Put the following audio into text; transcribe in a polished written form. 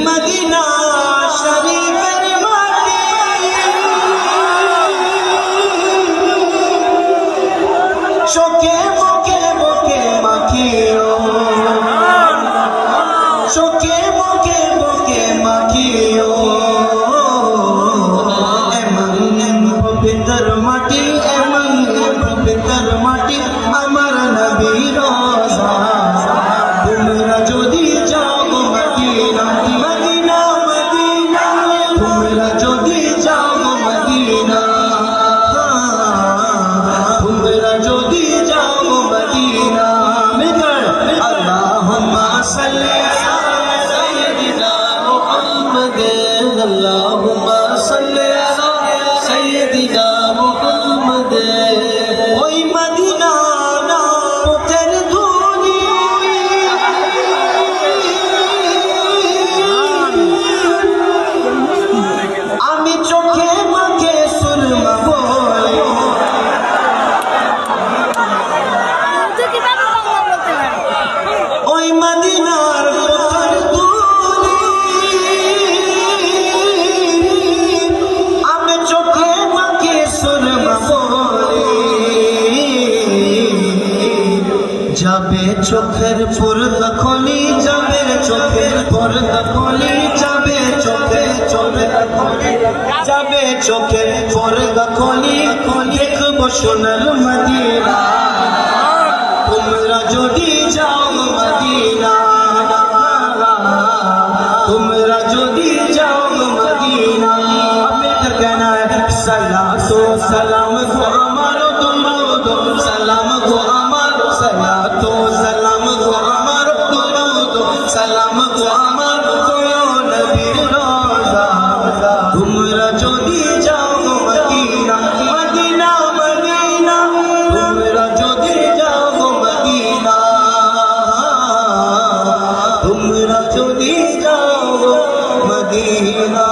Medina শরীফের মাটি চোখে মুখে মুখে মাখিও, চোখে মুখে মুখে মাখিও। এমন পবিত্র মাটি, এমন পবিত্র মাটি আমার নবীর রওজা। তোমরা যদি যাও মদিনা, মদিনা মদিনা, তোমরা যদি যাও মদিনা, তোমরা যদি যাও মদিনা। আল্লাহুম্মা সাল্লি আলা সাইয়্যিদিনা মুহাম্মাদ, আল্লাহুম্মা সাল্লি আলা সাইয়্যিদিনা মুহাম্মাদ। ওই মদিনা না পথের ধুলি, আমি চোখে মুখে সুরমা বলি। ওই মদিনার পথের ধুলি, আমি চোখে মুখে সুরমা বলি। যাবে চোখের পর্দা খুলি, যাবে চোখের পর্দা খুলি, যাবে চোখের খুলি, যাবে চোখের পর্দা খুলি। দেখবো সোনার মদিনা, তোমরা যদি যাও মদিনা, তোমরা যদি যাও মদিনা। আমি ঠিকানা সালাতু সালাম গো আমার, দুরূদ সালাম গো আমার, সালাতু সালাম গো আমার, দুরূদ সালাম গো আমার, নবীর রওজা। তোমরা যদি যাও মদিনা, মদিনা মদিনা, তোমরা যদি যাও মদিনা, তোমরা যদি যাও মদিনা।